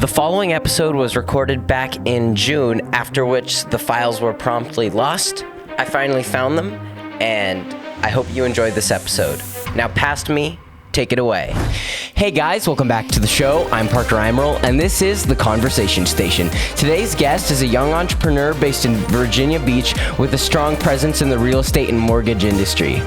The following episode was recorded back in June, after which the files were promptly lost. I finally found them, and I hope you enjoyed this episode. Now past me, take it away. Hey guys, welcome back to the show. I'm Parker Emerald, and this is The Conversation Station. Today's guest is a young entrepreneur based in Virginia Beach with a strong presence in the real estate and mortgage industry.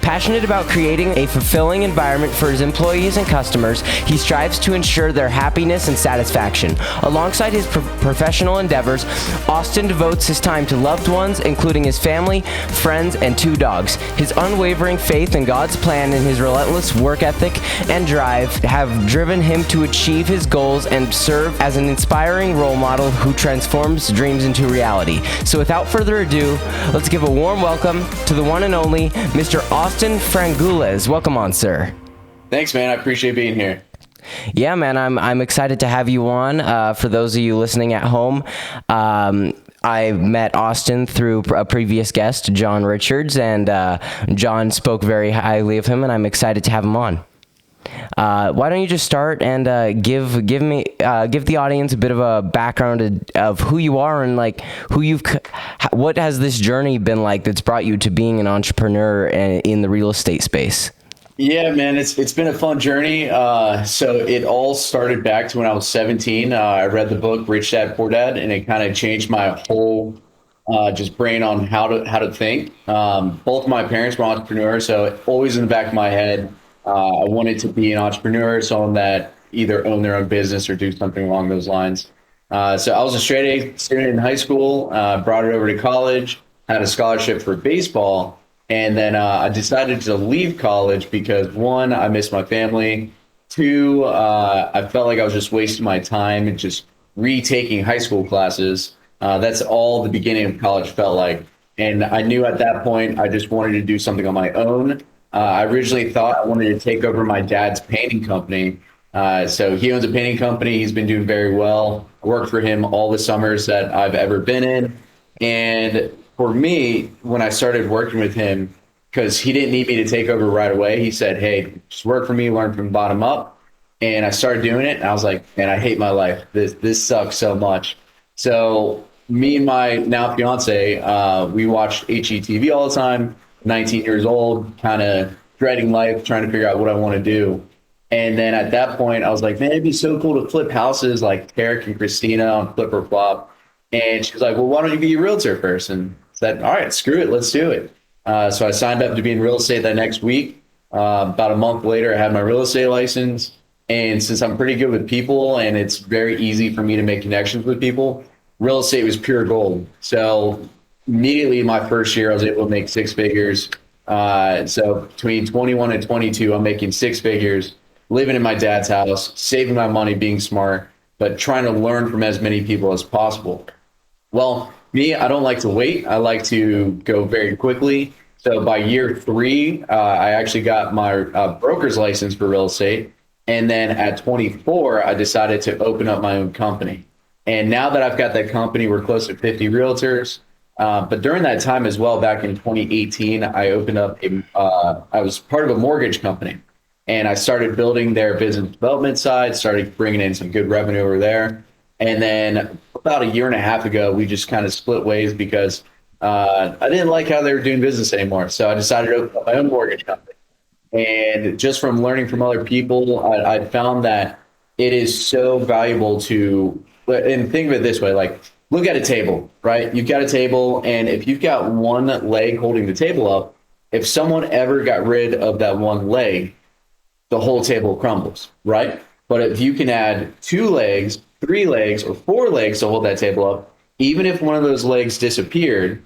Passionate about creating a fulfilling environment for his employees and customers, he strives to ensure their happiness and satisfaction. Alongside his professional endeavors, Austin devotes his time to loved ones, including his family, friends, and 2 dogs. His unwavering faith in God's plan and his relentless work ethic and drive have driven him to achieve his goals and serve as an inspiring role model who transforms dreams into reality. So without further ado, let's give a warm welcome to the one and only Mr. Austin Frangoules. Welcome on, sir. Thanks, man. I appreciate being here. Yeah, man, I'm excited to have you on. For those of you listening at home, I met Austin through a previous guest, John Richards, and John spoke very highly of him, and I'm excited to have him on. Why don't you just start and give the audience a bit of a background of who you are and like what has this journey been like that's brought you to being an entrepreneur in the real estate space? Yeah, man, it's been a fun journey. So it all started back to when I was 17. I read the book Rich Dad Poor Dad, and it kind of changed my whole just brain on how to think. Both my parents were entrepreneurs, so always in the back of my head, I wanted to be an entrepreneur, someone that either own their own business or do something along those lines. So I was a straight A student in high school, brought it over to college, had a scholarship for baseball. And then I decided to leave college because 1, I missed my family. 2, I felt like I was just wasting my time and just retaking high school classes. That's all the beginning of college felt like. And I knew at that point I just wanted to do something on my own. I originally thought I wanted to take over my dad's painting company. So he owns a painting company. He's been doing very well. I worked for him all the summers that I've ever been in. And for me, when I started working with him, because he didn't need me to take over right away, he said, hey, just work for me, learn from the bottom up. And I started doing it, and I was like, man, I hate my life. This sucks so much. So me and my now fiance, we watched HGTV all the time, 19 years old, kind of dreading life, trying to figure out what I want to do. And then at that point, I was like, man, it'd be so cool to flip houses like Tarek and Christina on Flip or Flop. And she was like, well, why don't you be a realtor first? And said, all right, screw it, let's do it. So I signed up to be in real estate that next week. About a month later, I had my real estate license. And since I'm pretty good with people and it's very easy for me to make connections with people, real estate was pure gold. So immediately my first year, I was able to make 6 figures. So between 21 and 22, I'm making 6 figures, living in my dad's house, saving my money, being smart, but trying to learn from as many people as possible. Well, me, I don't like to wait. I like to go very quickly. So by year 3, I actually got my broker's license for real estate. And then at 24, I decided to open up my own company. And now that I've got that company, we're close to 50 realtors. But during that time as well, back in 2018, I opened up I was part of a mortgage company. And I started building their business development side, started bringing in some good revenue over there. And then about a year and a half ago, we just kind of split ways because I didn't like how they were doing business anymore. So I decided to open up my own mortgage company. And just from learning from other people, I found that it is so valuable to, and think of it this way, like look at a table, right? You've got a table, and if you've got one leg holding the table up, if someone ever got rid of that one leg, the whole table crumbles, right? But if you can add 2 legs, 3 legs, or 4 legs to hold that table up, even if one of those legs disappeared,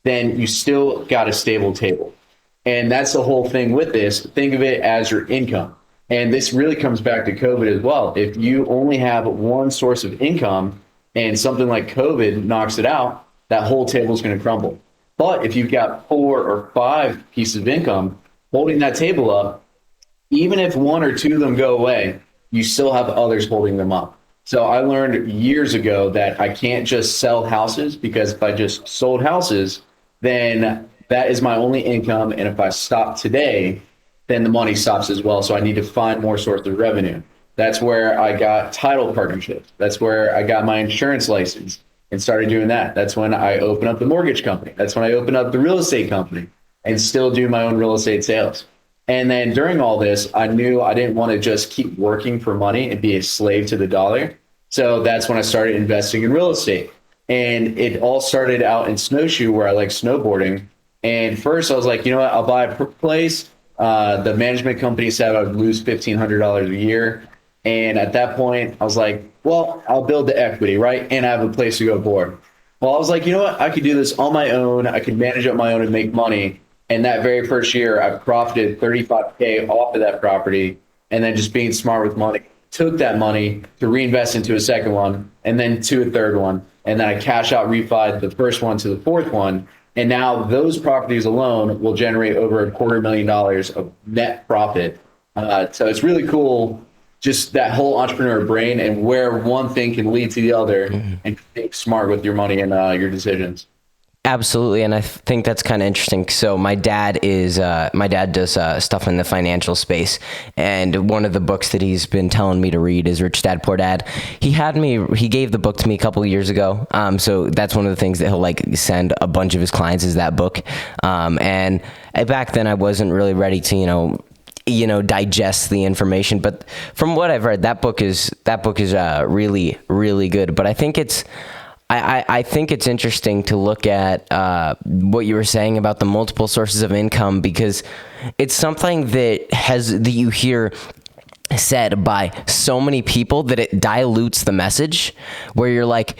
then you still got a stable table. And that's the whole thing with this. Think of it as your income. And this really comes back to COVID as well. If you only have one source of income and something like COVID knocks it out, that whole table is going to crumble. But if you've got 4 or 5 pieces of income holding that table up, even if 1 or 2 of them go away, you still have others holding them up. So I learned years ago that I can't just sell houses, because if I just sold houses, then that is my only income. And if I stop today, then the money stops as well. So I need to find more sources of revenue. That's where I got title partnerships. That's where I got my insurance license and started doing that. That's when I opened up the mortgage company. That's when I opened up the real estate company and still do my own real estate sales. And then during all this, I knew I didn't want to just keep working for money and be a slave to the dollar. So that's when I started investing in real estate. And it all started out in Snowshoe, where I like snowboarding. And first I was like, you know what, I'll buy a place. The management company said I would lose $1,500 a year. And at that point, I was like, well, I'll build the equity, right? And I have a place to go board. Well, I was like, you know what? I could do this on my own. I could manage it on my own and make money. And that very first year, I profited $35K off of that property. And then just being smart with money, took that money to reinvest into a second one and then to a third one. And then I cash out refied the first one to the fourth one. And now those properties alone will generate over $250,000 of net profit. So it's really cool, just that whole entrepreneur brain and where one thing can lead to the other, and think smart with your money and your decisions. Absolutely, and I think that's kind of interesting. So my dad does stuff in the financial space, and one of the books that he's been telling me to read is Rich Dad Poor Dad. He gave the book to me a couple of years ago. So that's one of the things that he'll like send a bunch of his clients is that book. And back then I wasn't really ready to digest the information, but from what I've read, that book is really, really good. But I think I think it's interesting to look at what you were saying about the multiple sources of income, because it's something that you hear said by so many people that it dilutes the message, where you're like,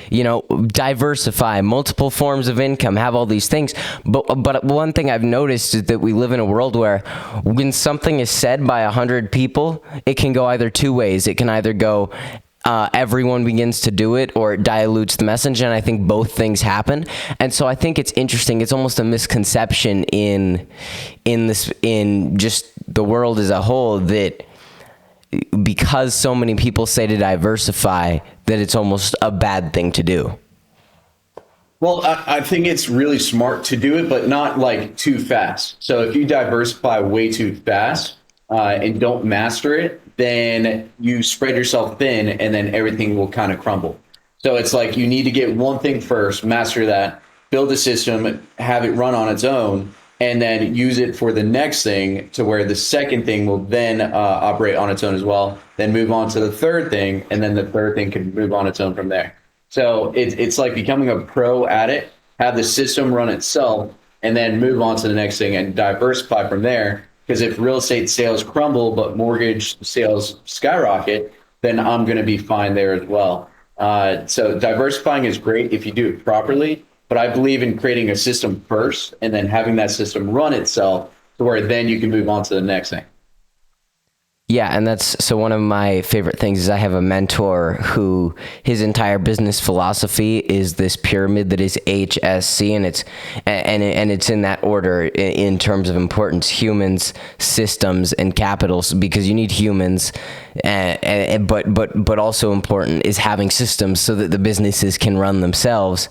diversify, multiple forms of income, have all these things. But one thing I've noticed is that we live in a world where when something is said by 100 people, it can go either two ways. It can either go everyone begins to do it, or it dilutes the message, and I think both things happen. And so I think it's interesting. It's almost a misconception in just the world as a whole, that because so many people say to diversify, that it's almost a bad thing to do. Well, I think it's really smart to do it, but not like too fast. So if you diversify way too fast and don't master it, then you spread yourself thin, and then everything will kind of crumble. So it's like you need to get one thing first, master that, build a system, have it run on its own, and then use it for the next thing, to where the second thing will then operate on its own as well, then move on to the third thing, and then the third thing can move on its own from there. So it's like becoming a pro at it, have the system run itself, and then move on to the next thing and diversify from there. Because if real estate sales crumble, but mortgage sales skyrocket, then I'm going to be fine there as well. So diversifying is great if you do it properly, but I believe in creating a system first and then having that system run itself, to where then you can move on to the next thing. Yeah, and so one of my favorite things is I have a mentor who his entire business philosophy is this pyramid that is HSC, and it's in that order in terms of importance: humans, systems, and capitals, because you need humans, but also important is having systems so that the businesses can run themselves.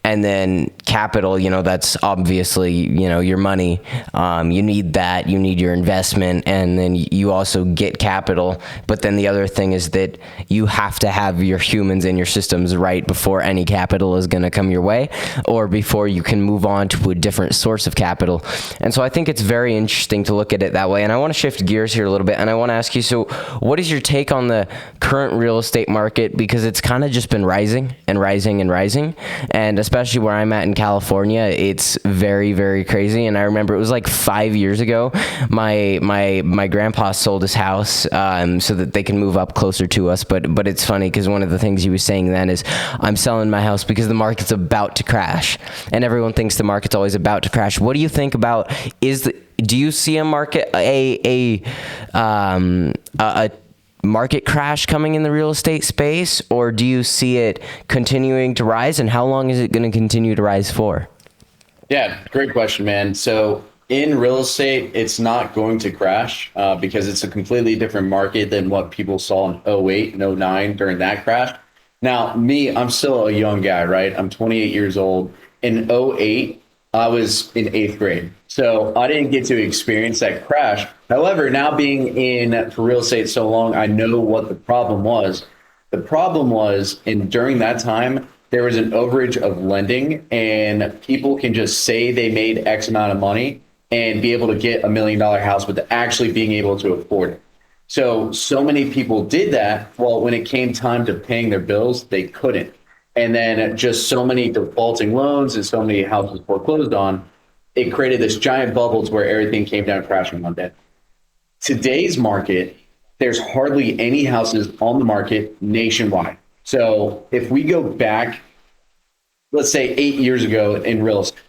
And then capital, that's obviously your money. You need that. You need your investment, and then you also get capital. But then the other thing is that you have to have your humans and your systems right before any capital is going to come your way, or before you can move on to a different source of capital. And so I think it's very interesting to look at it that way. And I want to shift gears here a little bit, and I want to ask you, so what is your take on the current real estate market? Because it's kind of just been rising and rising and rising, and especially where I'm at in California, it's very, very crazy. And I remember it was like 5 years ago, my grandpa sold his house so that they can move up closer to us. But it's funny, because one of the things he was saying then is, I'm selling my house because the market's about to crash, and everyone thinks the market's always about to crash. What do you think about, do you see a market, a market crash coming in the real estate space, or do you see it continuing to rise, and how long is it going to continue to rise for? Yeah, great question, man. So in real estate, it's not going to crash because it's a completely different market than what people saw in 08 and 09 during that crash. Now, I'm still a young guy, right? I'm 28 years old. In 08, I was in 8th grade. So I didn't get to experience that crash. However, now being in for real estate so long, I know what the problem was. The problem was, and during that time, there was an overage of lending, and people can just say they made X amount of money and be able to get $1 million house without actually being able to afford it. So many people did that. Well, when it came time to paying their bills, they couldn't. And then just so many defaulting loans and so many houses foreclosed on, it created this giant bubbles where everything came down crashing one day. Today's market, there's hardly any houses on the market nationwide. So if we go back, let's say 8 years ago in real estate,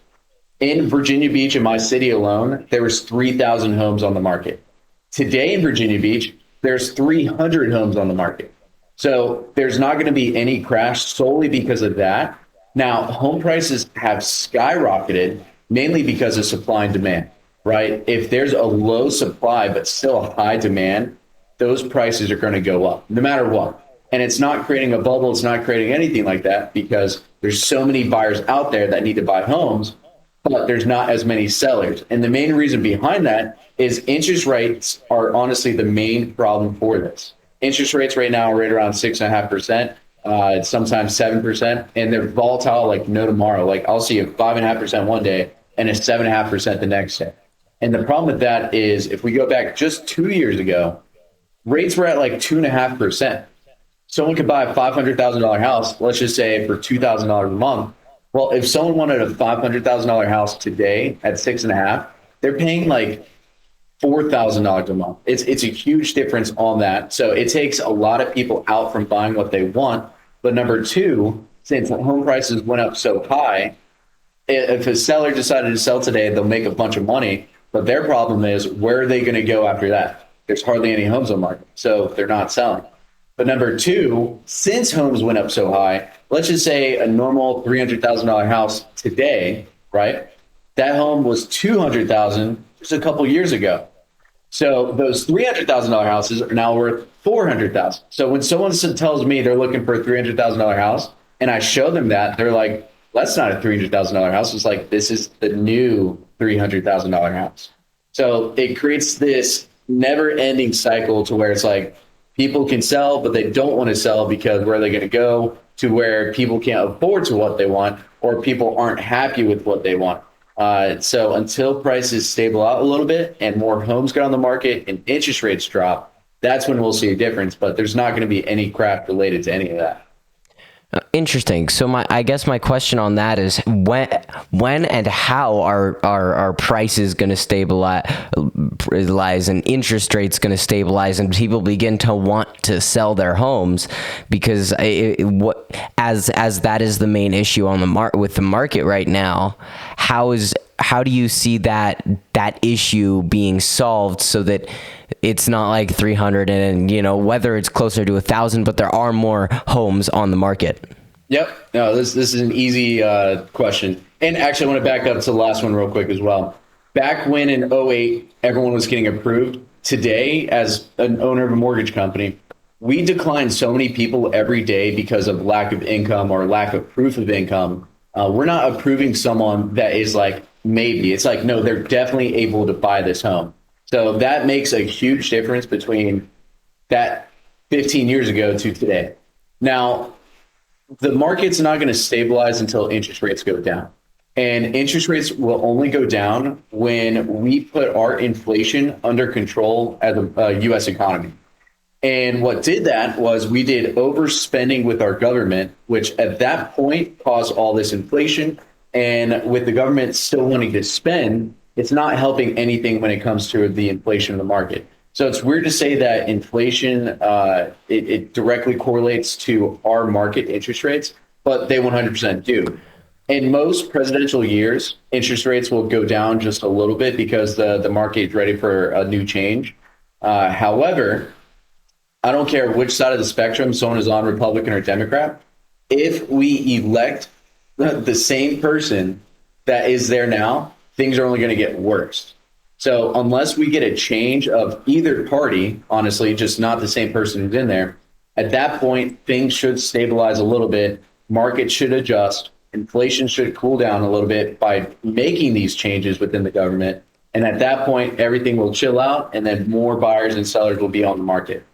in Virginia Beach, in my city alone, there was 3,000 homes on the market. Today in Virginia Beach, there's 300 homes on the market. So there's not going to be any crash solely because of that. Now, home prices have skyrocketed mainly because of supply and demand, right? If there's a low supply but still a high demand, those prices are going to go up no matter what. And it's not creating a bubble. It's not creating anything like that because there's so many buyers out there that need to buy homes, but there's not as many sellers. And the main reason behind that is interest rates are honestly the main problem for this. Interest rates right now are right around 6.5%, sometimes 7%, and they're volatile like no tomorrow. Like I'll see a 5.5% one day and a 7.5% the next day. And the problem with that is if we go back just 2 years ago, rates were at like 2.5%. Someone could buy a $500,000 house, let's just say for $2,000 a month. Well, if someone wanted a $500,000 house today at 6.5, they're paying like $4,000 a month. It's a huge difference on that. So it takes a lot of people out from buying what they want. But number two, since home prices went up so high, if a seller decided to sell today, they'll make a bunch of money. But their problem is, where are they going to go after that? There's hardly any homes on the market, so they're not selling. But number two, since homes went up so high, let's just say a normal $300,000 house today, right? That home was $200,000 just a couple years ago. So those $300,000 houses are now worth $400,000. So when someone tells me they're looking for a $300,000 house, and I show them that, they're like, "That's not a $300,000 house." It's like, this is the new $300,000 house. So it creates this never-ending cycle to where it's like people can sell, but they don't want to sell because where are they going to go? To where people can't afford to what they want, or people aren't happy with what they want. So until prices stable out a little bit and more homes get on the market and interest rates drop, that's when we'll see a difference. But there's not going to be any crash related to any of that. Interesting. So I guess my question on that is when and how are prices going to stabilize and interest rates going to stabilize and people begin to want to sell their homes? Because as that is the main issue on the with the market right now. How do you see that issue being solved so that it's not like 300 and whether it's closer to 1,000, but there are more homes on the market? Yep. No, this is an easy question. And actually, I want to back up to the last one real quick as well. Back when in 2008, everyone was getting approved. Today, as an owner of a mortgage company, we decline so many people every day because of lack of income or lack of proof of income. We're not approving someone that is like, maybe. It's like, no, they're definitely able to buy this home. So that makes a huge difference between that 15 years ago to today. Now, the market's not going to stabilize until interest rates go down. And interest rates will only go down when we put our inflation under control as a U.S. economy. And what did that was we did overspending with our government, which at that point caused all this inflation. And with the government still wanting to spend, it's not helping anything when it comes to the inflation of the market. So it's weird to say that inflation, it directly correlates to our market interest rates, but they 100% do. In most presidential years, interest rates will go down just a little bit because the market is ready for a new change. However, I don't care which side of the spectrum someone is on, Republican or Democrat, if we elect the same person that is there now, things are only going to get worse. So unless we get a change of either party, honestly, just not the same person who's in there, at that point, things should stabilize a little bit. Market should adjust. inflation should cool down a little bit by making these changes within the government. And at that point, everything will chill out, and then more buyers and sellers will be on the market.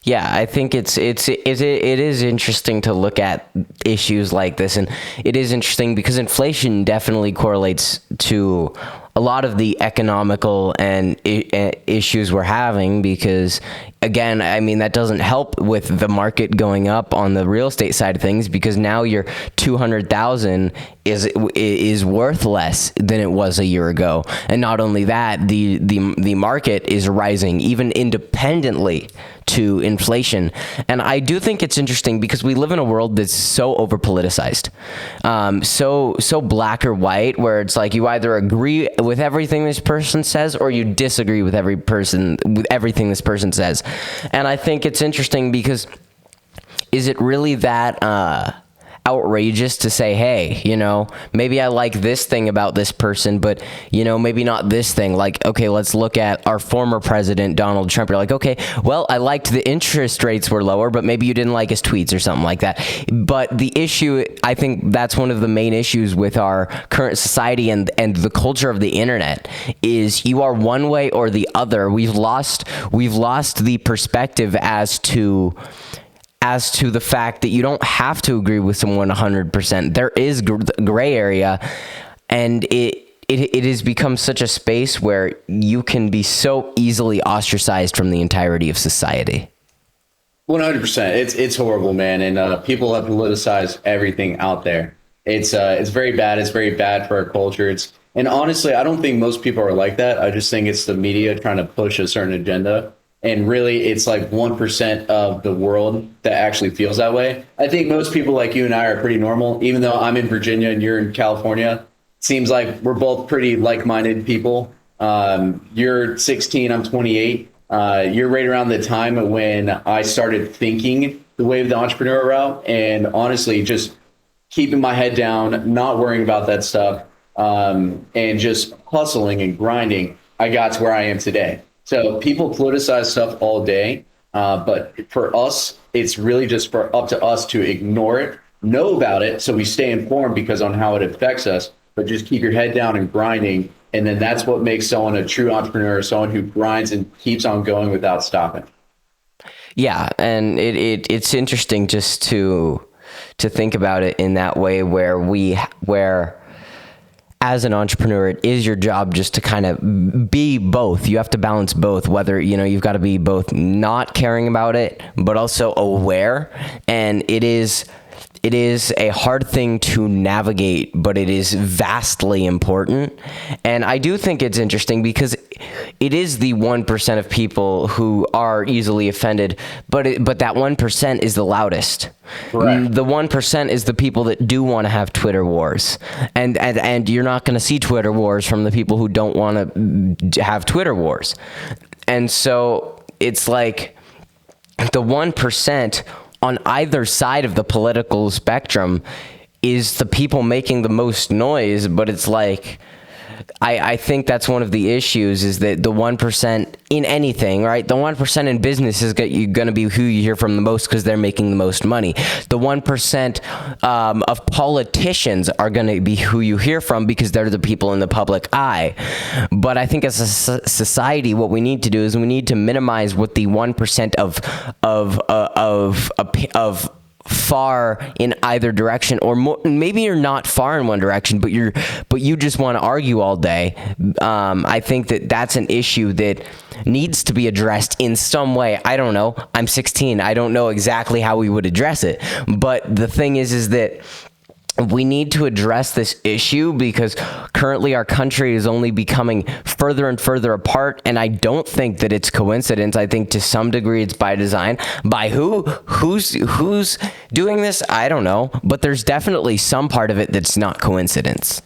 Yeah, I think it is interesting to look at issues like this, and it is interesting because inflation definitely correlates to a lot of the economical and issues we're having. Because again, I mean, that doesn't help with the market going up on the real estate side of things, because now your 200,000 is worth less than it was a year ago, and not only that, the market is rising even independently to inflation. And I do think it's interesting because we live in a world that's so over politicized, so black or white, where it's like you either agree with everything this person says or you disagree with everything this person says. And I think it's interesting because is it really that outrageous to say, hey, maybe I like this thing about this person, but maybe not this thing? Like, okay, let's look at our former president, Donald Trump. You're like, okay, well, I liked the interest rates were lower, but maybe you didn't like his tweets or something like that. But the issue, I think that's one of the main issues with our current society and the culture of the internet, is you are one way or the other. We've lost the perspective as to the fact that you don't have to agree with someone 100%. There is gray area, and it has become such a space where you can be so easily ostracized from the entirety of society. 100%. It's horrible, man. And people have politicized everything out there. It's very bad. It's very bad for our culture. And honestly, I don't think most people are like that. I just think it's the media trying to push a certain agenda. And really, it's like 1% of the world that actually feels that way. I think most people like you and I are pretty normal, even though I'm in Virginia and you're in California. It seems like we're both pretty like-minded people. You're 16, I'm 28. You're right around the time when I started thinking the way of the entrepreneur route, and honestly, just keeping my head down, not worrying about that stuff, and just hustling and grinding, I got to where I am today. So people politicize stuff all day, but for us, it's really just up to us to ignore it, know about it, so we stay informed because on how it affects us, but just keep your head down and grinding. And then that's what makes someone a true entrepreneur, someone who grinds and keeps on going without stopping. Yeah, and it's interesting just to think about it in that way, where as an entrepreneur, it is your job just to kind of be both. You have to balance both, whether, you've got to be both not caring about it, but also aware. And it is a hard thing to navigate, but it is vastly important. And I do think it's interesting because it is the 1% of people who are easily offended, but that 1% is the loudest. Correct. The 1% is the people that do want to have Twitter wars, and you're not going to see Twitter wars from the people who don't want to have Twitter wars. And so it's like the 1% on either side of the political spectrum is the people making the most noise. But it's like, I think that's one of the issues, is that the 1% in anything, right? The 1% in business is going to be who you hear from the most because they're making the most money. The 1% of politicians are going to be who you hear from because they're the people in the public eye. But I think as a society, what we need to do is we need to minimize what the 1% of far in either direction, or more, maybe you're not far in one direction, but you just want to argue all day. I think that's an issue that needs to be addressed in some way. I don't know. I'm 16. I don't know exactly how we would address it. But the thing is that we need to address this issue because currently our country is only becoming further and further apart, and I don't think that it's coincidence. I think to some degree it's by design. By who's doing this? I don't know, but there's definitely some part of it that's not coincidence.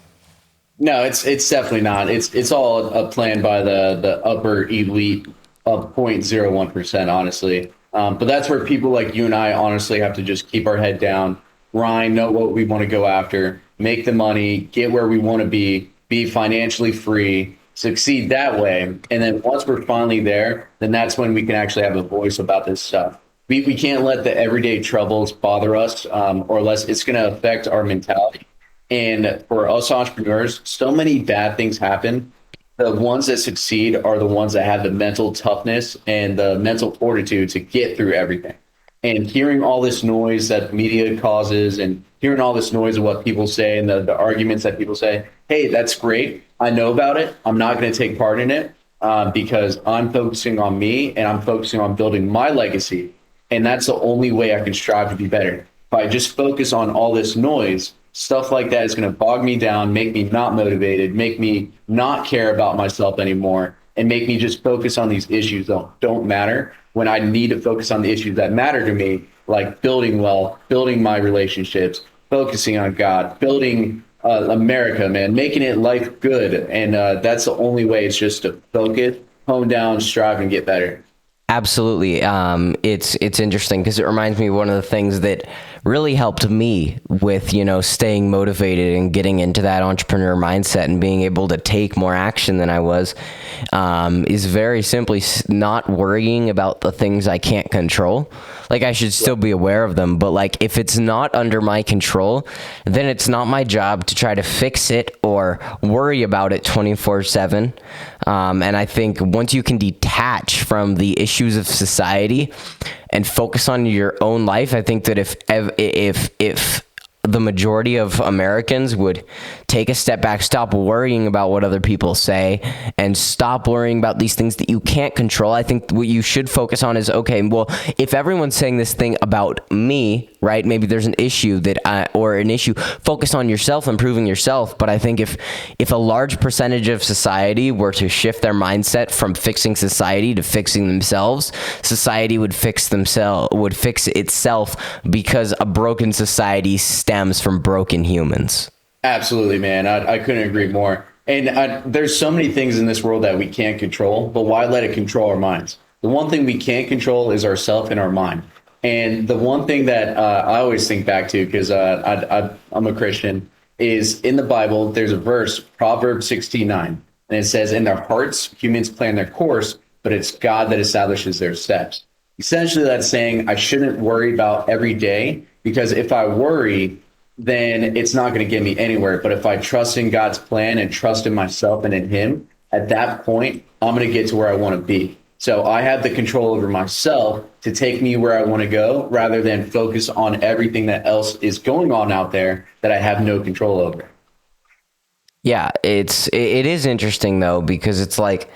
No, it's definitely not. It's all a plan by the upper elite of 0.01%, honestly. But that's where people like you and I honestly have to just keep our head down, grind, know what we want to go after, make the money, get where we want to be financially free, succeed that way. And then once we're finally there, then that's when we can actually have a voice about this stuff. we can't let the everyday troubles bother us, or else it's going to affect our mentality. And for us entrepreneurs, so many bad things happen. The ones that succeed are the ones that have the mental toughness and the mental fortitude to get through everything. And hearing all this noise that the media causes, and hearing all this noise of what people say, and the arguments that people say, hey, that's great. I know about it. I'm not going to take part in it, because I'm focusing on me and I'm focusing on building my legacy. And that's the only way I can strive to be better. If I just focus on all this noise, stuff like that is going to bog me down, make me not motivated, make me not care about myself anymore, and make me just focus on these issues that don't matter, when I need to focus on the issues that matter to me, like building wealth, building my relationships, focusing on God, building America, man, making it life good. And that's the only way. It's just to focus, hone down, strive, and get better. Absolutely. It's interesting because it reminds me of one of the things that really helped me with, staying motivated and getting into that entrepreneur mindset and being able to take more action than I was, is very simply not worrying about the things I can't control. Like, I should still be aware of them, but like, if it's not under my control, then it's not my job to try to fix it or worry about it 24/7. And I think once you can detach from the issues of society and focus on your own life, I think that if the majority of Americans would take a step back, stop worrying about what other people say, and stop worrying about these things that you can't control. I think what you should focus on is, okay, well, if everyone's saying this thing about me, right, maybe there's an issue focus on yourself, improving yourself. But I think if a large percentage of society were to shift their mindset from fixing society to fixing themselves, society would fix itself, because a broken society stems from broken humans. Absolutely, man. I couldn't agree more. And there's so many things in this world that we can't control, but why let it control our minds? The one thing we can't control is ourself and our mind. And the one thing that I always think back to, because I'm a Christian, is in the Bible, there's a verse, Proverbs 16:9, and it says, in their hearts, humans plan their course, but it's God that establishes their steps. Essentially, that's saying I shouldn't worry about every day, because if I worry, then it's not going to get me anywhere. But if I trust in God's plan and trust in myself and in Him, at that point, I'm going to get to where I want to be. So I have the control over myself to take me where I want to go, rather than focus on everything that else is going on out there that I have no control over. Yeah, it is interesting though, because it's like,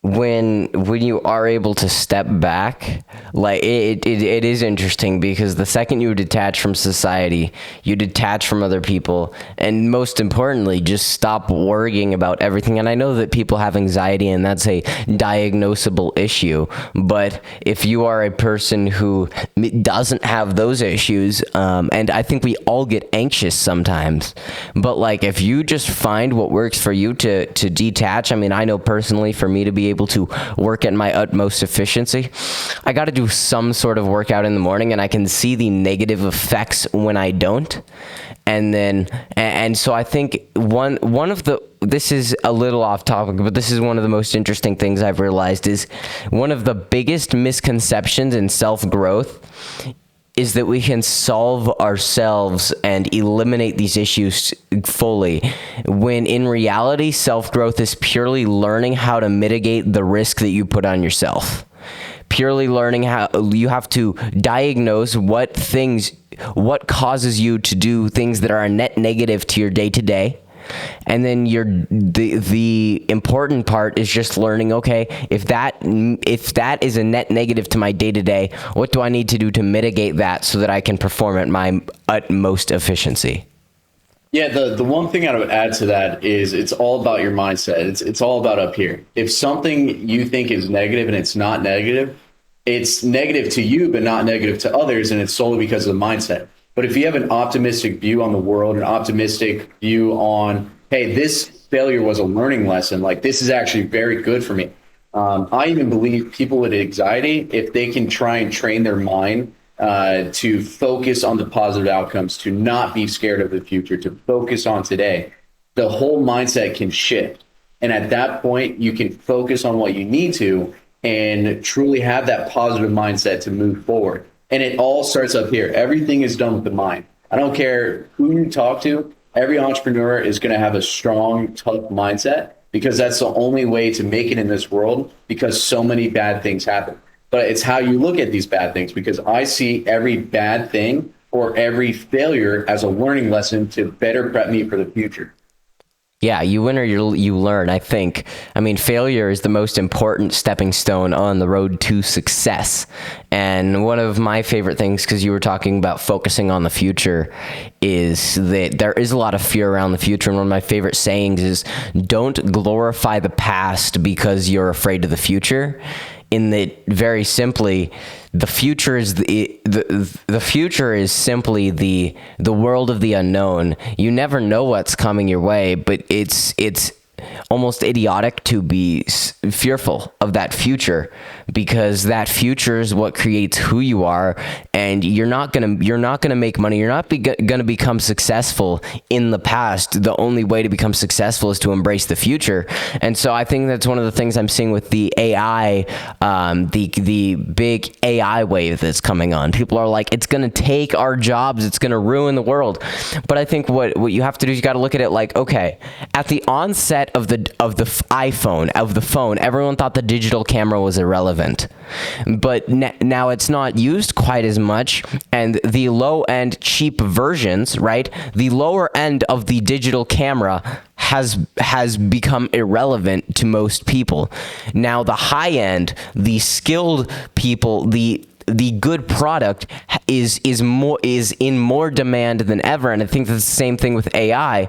when you are able to step back, like it is interesting, because the second you detach from society, you detach from other people, and most importantly, just stop worrying about everything. And I know that people have anxiety, and that's a diagnosable issue, but if you are a person who doesn't have those issues, and I think we all get anxious sometimes, but like, if you just find what works for you to detach. I mean, I know personally, for me to be able to work at my utmost efficiency, I got to do some sort of workout in the morning, and I can see the negative effects when I don't. And so I think this is a little off topic, but this is one of the most interesting things I've realized, is one of the biggest misconceptions in self-growth is that we can solve ourselves and eliminate these issues fully, when in reality, self-growth is purely learning how to mitigate the risk that you put on yourself. Purely learning how you have to diagnose what causes you to do things that are a net negative to your day-to-day. And then the important part is just learning, okay, if that is a net negative to my day-to-day, what do I need to do to mitigate that so that I can perform at my utmost efficiency? Yeah, the one thing I would add to that is it's all about your mindset. It's all about up here. If something you think is negative and it's not negative, it's negative to you, but not negative to others, and it's solely because of the mindset. But if you have an optimistic view on the world, an optimistic view on, hey, this failure was a learning lesson, like this is actually very good for me. I even believe people with anxiety, if they can try and train their mind to focus on the positive outcomes, to not be scared of the future, to focus on today, the whole mindset can shift. And at that point, you can focus on what you need to, and truly have that positive mindset to move forward. And it all starts up here. Everything is done with the mind. I don't care who you talk to. Every entrepreneur is going to have a strong, tough mindset, because that's the only way to make it in this world, because so many bad things happen. But it's how you look at these bad things, because I see every bad thing or every failure as a learning lesson to better prep me for the future. Yeah, you win or you learn, I think. I mean, failure is the most important stepping stone on the road to success. And one of my favorite things, because you were talking about focusing on the future, is that there is a lot of fear around the future. And one of my favorite sayings is, don't glorify the past because you're afraid of the future. In that, very simply, the future is the future is simply the world of the unknown. You never know what's coming your way, but it's almost idiotic to be fearful of that future, because that future is what creates who you are, and you're not gonna make money. You're not gonna become successful in the past. The only way to become successful is to embrace the future. And so I think that's one of the things I'm seeing with the AI, the big AI wave that's coming on. People are like, it's gonna take our jobs. It's gonna ruin the world. But I think what you have to do is you got to look at it like, okay, at the onset of the iPhone, of the phone, everyone thought the digital camera was irrelevant, but now it's not used quite as much, and the low end cheap versions, right, the lower end of the digital camera has become irrelevant to most people. Now the high end, the skilled people, the good product is in more demand than ever. And I think that's the same thing with AI.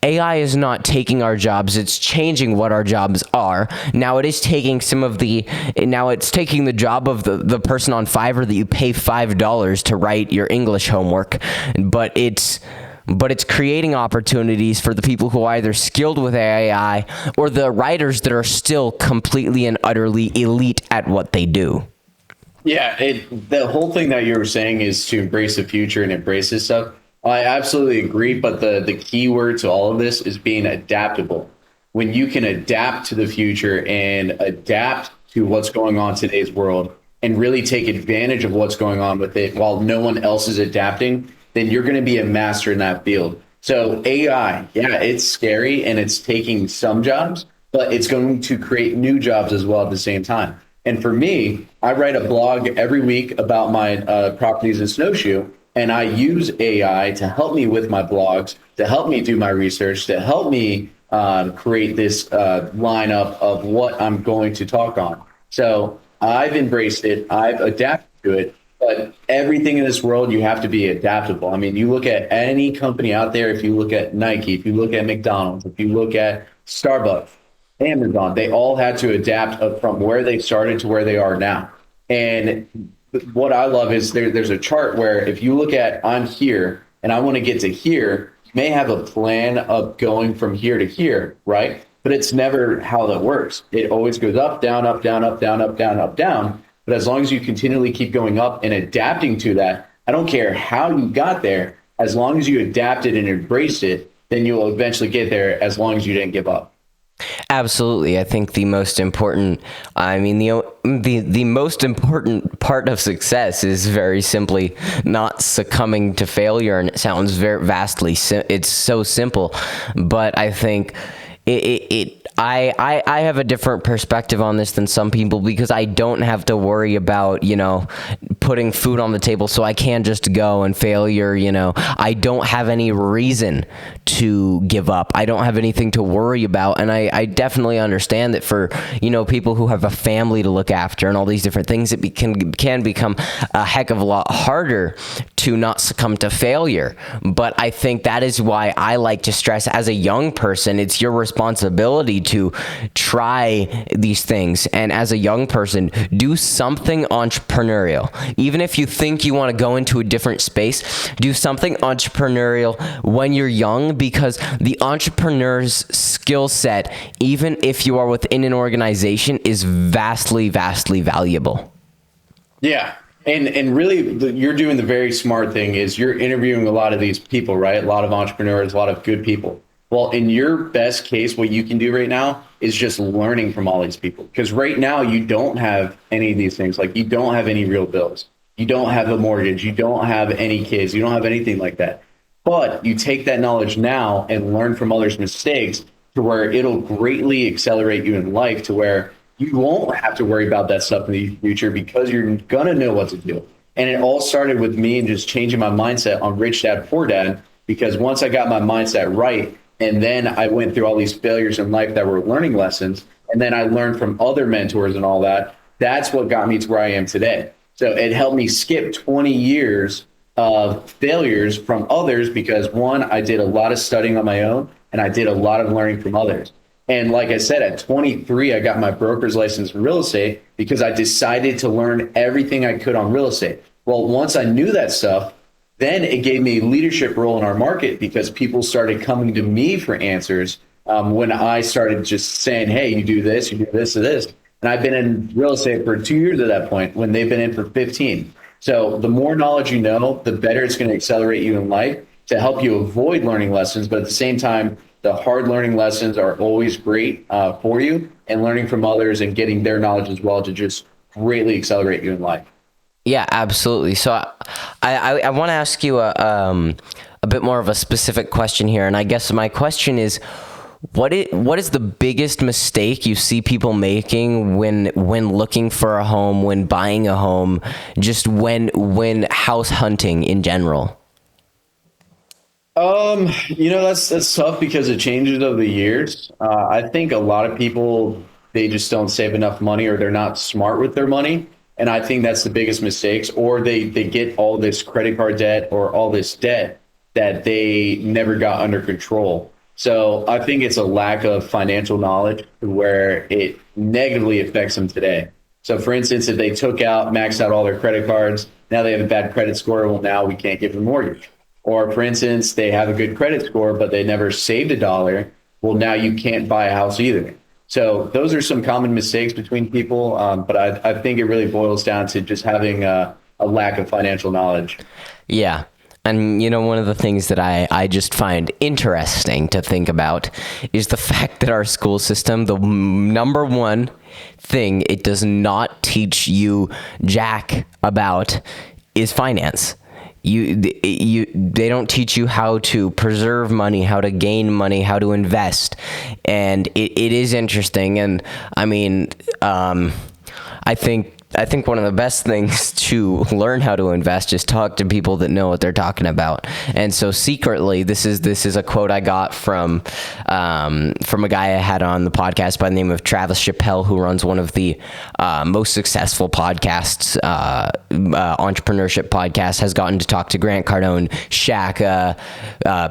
AI is not taking our jobs, it's changing what our jobs are. Now it's taking the job of the person on Fiverr that you pay $5 to write your English homework, but it's creating opportunities for the people who are either skilled with AI or the writers that are still completely and utterly elite at what they do. Yeah, the whole thing that you were saying is to embrace the future and embrace this stuff. I absolutely agree, but the key word to all of this is being adaptable. When you can adapt to the future and adapt to what's going on in today's world and really take advantage of what's going on with it while no one else is adapting, then you're going to be a master in that field. So AI, yeah, it's scary and it's taking some jobs, but it's going to create new jobs as well at the same time. And for me, I write a blog every week about my properties in Snowshoe. And I use AI to help me with my blogs, to help me do my research, to help me create this lineup of what I'm going to talk on. So I've embraced it. I've adapted to it. But everything in this world, you have to be adaptable. I mean, you look at any company out there, if you look at Nike, if you look at McDonald's, if you look at Starbucks, Amazon, they all had to adapt from where they started to where they are now. And what I love is there's a chart where if you look at, I'm here and I want to get to here, you may have a plan of going from here to here, right? But it's never how that works. It always goes up, down, up, down, up, down, up, down, up, down. But as long as you continually keep going up and adapting to that, I don't care how you got there, as long as you adapted and embraced it, then you'll eventually get there, as long as you didn't give up. Absolutely. I think the most important part of success is very simply not succumbing to failure. And it sounds it's so simple, but I think I have a different perspective on this than some people, because I don't have to worry about, putting food on the table, so I can just go. And failure, I don't have any reason to give up. I don't have anything to worry about. And I definitely understand that for, people who have a family to look after and all these different things, it can become a heck of a lot harder to not succumb to failure. But I think that is why I like to stress, as a young person, it's your responsibility to try these things. And as a young person, do something entrepreneurial. Even if you think you want to go into a different space, do something entrepreneurial when you're young, because the entrepreneur's skill set, even if you are within an organization, is vastly, vastly valuable. Yeah. And really, you're doing the very smart thing is you're interviewing a lot of these people, right? A lot of entrepreneurs, a lot of good people. Well, in your best case, what you can do right now is just learning from all these people. Because right now you don't have any of these things. Like, you don't have any real bills. You don't have a mortgage. You don't have any kids. You don't have anything like that. But you take that knowledge now and learn from others' mistakes to where it'll greatly accelerate you in life, to where you won't have to worry about that stuff in the future because you're going to know what to do. And it all started with me and just changing my mindset on Rich Dad Poor Dad, because once I got my mindset right, and then I went through all these failures in life that were learning lessons, and then I learned from other mentors and all that, that's what got me to where I am today. So it helped me skip 20 years of failures from others because, one, I did a lot of studying on my own, and I did a lot of learning from others. And like I said, at 23, I got my broker's license in real estate because I decided to learn everything I could on real estate. Well, once I knew that stuff, then it gave me a leadership role in our market because people started coming to me for answers when I started just saying, hey, you do this, and this. And I've been in real estate for 2 years at that point when they've been in for 15. So the more knowledge you know, the better it's going to accelerate you in life to help you avoid learning lessons. But at the same time, the hard learning lessons are always great for you, and learning from others and getting their knowledge as well to just greatly accelerate you in life. Yeah, absolutely. So I want to ask you a bit more of a specific question here. And I guess my question is, what is the biggest mistake you see people making when looking for a home, when buying a home, just when house hunting in general? That's tough because it changes over the years. I think a lot of people, they just don't save enough money, or they're not smart with their money. And I think that's the biggest mistakes, or they get all this credit card debt or all this debt that they never got under control. So I think it's a lack of financial knowledge where it negatively affects them today. So for instance, if they maxed out all their credit cards, now they have a bad credit score. Well, now we can't give them a mortgage. Or for instance, they have a good credit score, but they never saved a dollar. Well, now you can't buy a house either. So those are some common mistakes between people. But I think it really boils down to just having a lack of financial knowledge. Yeah. And, one of the things that I just find interesting to think about is the fact that our school system, the number one thing it does not teach you jack about is finance. They don't teach you how to preserve money, how to gain money, how to invest. And it is interesting. And I mean, I think one of the best things to learn how to invest is talk to people that know what they're talking about. And so secretly, this is a quote I got from a guy I had on the podcast by the name of Travis Chappelle, who runs one of the most successful podcasts, entrepreneurship podcasts, has gotten to talk to Grant Cardone, Shaq,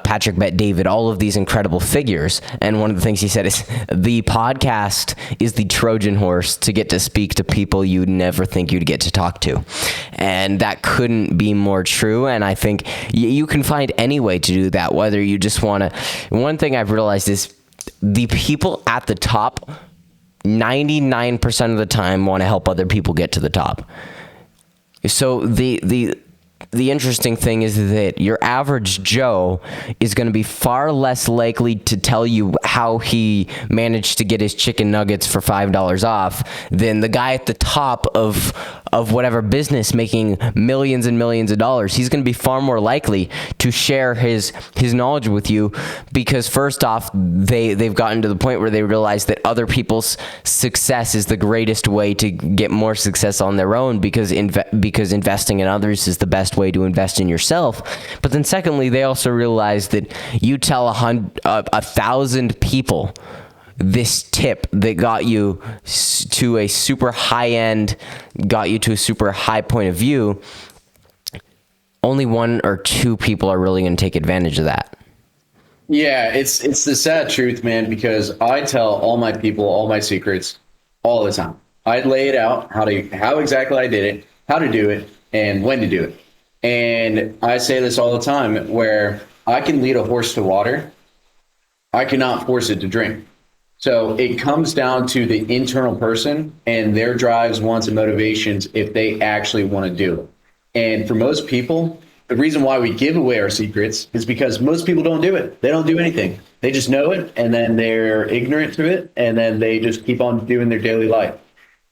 Patrick Bet-David, all of these incredible figures. And one of the things he said is, the podcast is the Trojan horse to get to speak to people you'd never think you'd get to talk to. And that couldn't be more true. And I think you can find any way to do that, whether you just want to. One thing I've realized is the people at the top, 99% of the time, want to help other people get to the top. So the interesting thing is that your average Joe is going to be far less likely to tell you how he managed to get his chicken nuggets for $5 off than the guy at the top of whatever business making millions and millions of dollars. He's going to be far more likely to share his knowledge with you because, first off, they've gotten to the point where they realize that other people's success is the greatest way to get more success on their own, because investing in others is the best way to invest in yourself. But then secondly, they also realize that you tell 1,000 people this tip that got you to a super high end, got you to a super high point of view, only one or two people are really going to take advantage of that. Yeah, it's the sad truth, man, because I tell all my people all my secrets all the time. I lay it out, how exactly I did it, how to do it, and when to do it. And I say this all the time, where I can lead a horse to water, I cannot force it to drink. So it comes down to the internal person and their drives, wants, and motivations if they actually want to do it. And for most people, the reason why we give away our secrets is because most people don't do it. They don't do anything. They just know it, and then they're ignorant to it, and then they just keep on doing their daily life.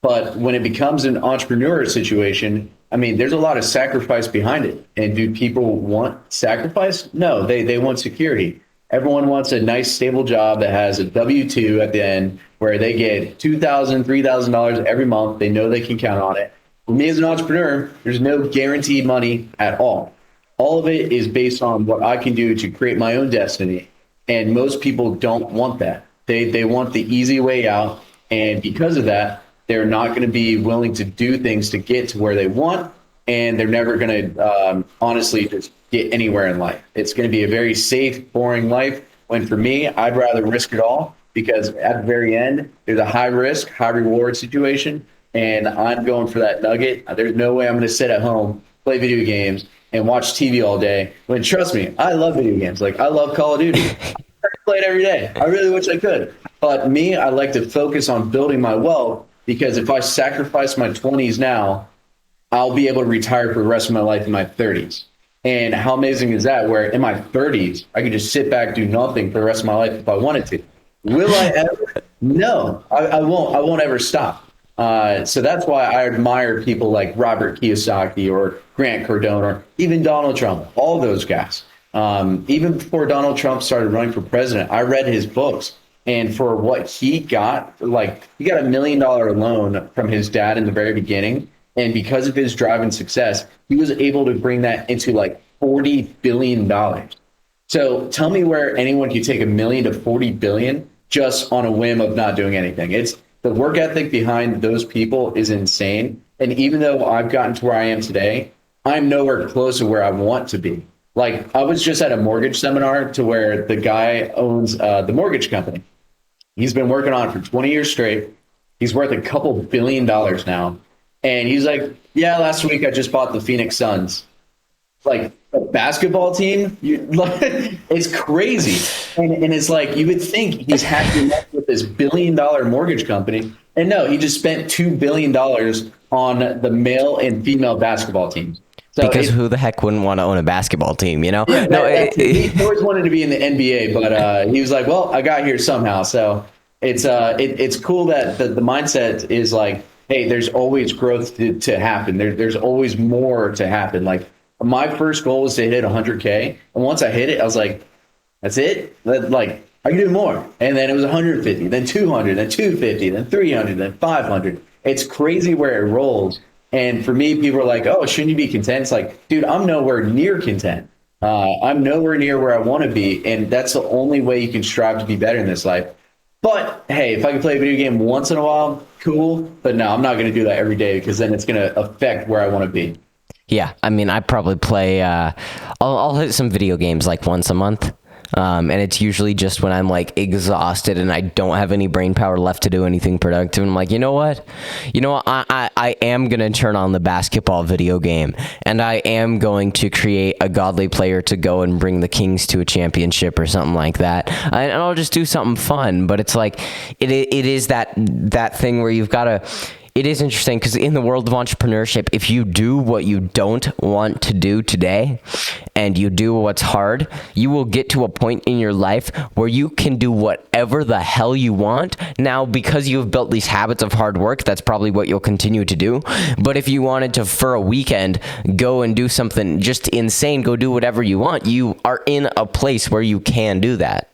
But when it becomes an entrepreneur situation, I mean, there's a lot of sacrifice behind it. And do people want sacrifice? No, they want security. Everyone wants a nice, stable job that has a W-2 at the end where they get $2,000, $3,000 every month. They know they can count on it. For me as an entrepreneur, there's no guaranteed money at all. All of it is based on what I can do to create my own destiny. And most people don't want that. They want the easy way out. And because of that, they're not going to be willing to do things to get to where they want. And they're never going to honestly just get anywhere in life. It's going to be a very safe, boring life. When for me, I'd rather risk it all because at the very end, there's a high risk, high reward situation. And I'm going for that nugget. There's no way I'm going to sit at home, play video games, and watch TV all day. When trust me, I love video games. Like I love Call of Duty. I play it every day. I really wish I could. But me, I like to focus on building my wealth because if I sacrifice my 20s now, I'll be able to retire for the rest of my life in my 30s. And how amazing is that? Where in my 30s, I could just sit back, do nothing for the rest of my life if I wanted to. Will I ever? No, I won't. I won't ever stop. So that's why I admire people like Robert Kiyosaki or Grant Cardone or even Donald Trump, all those guys. Even before Donald Trump started running for president, I read his books. And for what he got, like he got $1 million loan from his dad in the very beginning. And because of his drive and success, he was able to bring that into like $40 billion. So tell me where anyone can take $1 million to $40 billion just on a whim of not doing anything. It's the work ethic behind those people is insane. And even though I've gotten to where I am today, I'm nowhere close to where I want to be. Like I was just at a mortgage seminar to where the guy owns the mortgage company. He's been working on it for 20 years straight. He's worth a couple $1 billion now. And he's like, yeah, last week I just bought the Phoenix Suns. Like a basketball team? It's crazy. And it's like, you would think he's happy enough with this $1 billion mortgage company. And no, he just spent $2 billion on the male and female basketball teams. So because who the heck wouldn't want to own a basketball team, you know? Yeah, he always wanted to be in the NBA, but he was like, well, I got here somehow. So it's cool that the mindset is like, hey, there's always growth to happen. There's always more to happen. Like my first goal was to hit 100K. And once I hit it, I was like, that's it? Like I can do more. And then it was 150, then 200, then 250, then 300, then 500. It's crazy where it rolls. And for me, people are like, oh, shouldn't you be content? It's like, dude, I'm nowhere near content. I'm nowhere near where I want to be. And that's the only way you can strive to be better in this life. But hey, if I can play a video game once in a while, cool. But no, I'm not going to do that every day because then it's going to affect where I want to be. Yeah, I mean, I probably play, I'll hit some video games like once a month. And it's usually just when I'm like exhausted and I don't have any brain power left to do anything productive. I'm like, you know what? I am going to turn on the basketball video game and I am going to create a godly player to go and bring the Kings to a championship or something like that. And I'll just do something fun. But it's like, it is that thing where you've got to, it is interesting because in the world of entrepreneurship, if you do what you don't want to do today and you do what's hard, you will get to a point in your life where you can do whatever the hell you want. Now, because you've built these habits of hard work, that's probably what you'll continue to do. But if you wanted to, for a weekend, go and do something just insane, go do whatever you want, you are in a place where you can do that.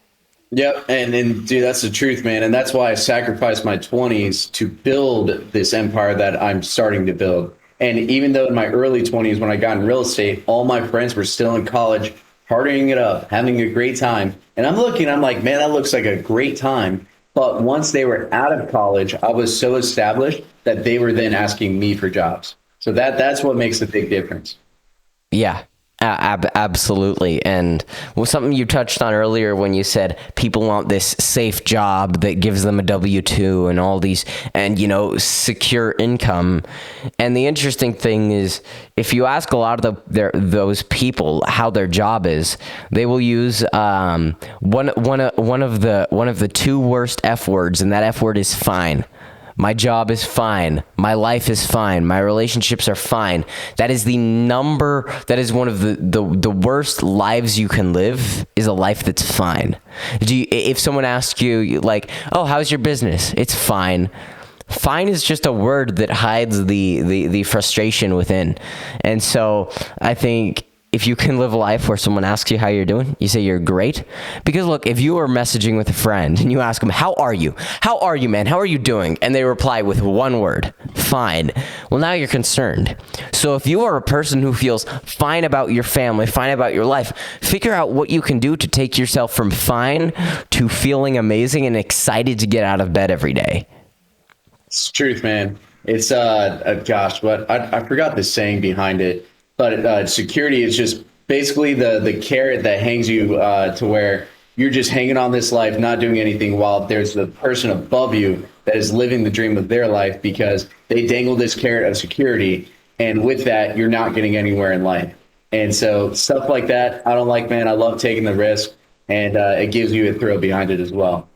Yep. And dude, that's the truth, man. And that's why I sacrificed my 20s to build this empire that I'm starting to build. And even though in my early 20s, when I got in real estate, all my friends were still in college, partying it up, having a great time. And I'm like, man, that looks like a great time. But once they were out of college, I was so established that they were then asking me for jobs. So that's what makes a big difference. Yeah. Absolutely. And something you touched on earlier when you said people want this safe job that gives them a W-2 and all these, and, secure income. And the interesting thing is, if you ask a lot of those people how their job is, they will use one of the two worst F words, and that F word is fine. My job is fine. My life is fine. My relationships are fine. That is one of the worst lives you can live, is a life that's fine. If someone asks you like, oh, how's your business? It's fine. Fine is just a word that hides the frustration within. And so I think if you can live a life where someone asks you how you're doing, you say you're great. Because look, if you are messaging with a friend and you ask them, how are you? How are you, man? How are you doing? And they reply with one word, fine. Well, now you're concerned. So if you are a person who feels fine about your family, fine about your life, figure out what you can do to take yourself from fine to feeling amazing and excited to get out of bed every day. It's truth, man. It's gosh, but I forgot the saying behind it. But security is just basically the carrot that hangs you to where you're just hanging on this life, not doing anything, while there's the person above you that is living the dream of their life because they dangle this carrot of security. And with that, you're not getting anywhere in life. And so stuff like that, I don't like, man. I love taking the risk, and it gives you a thrill behind it as well.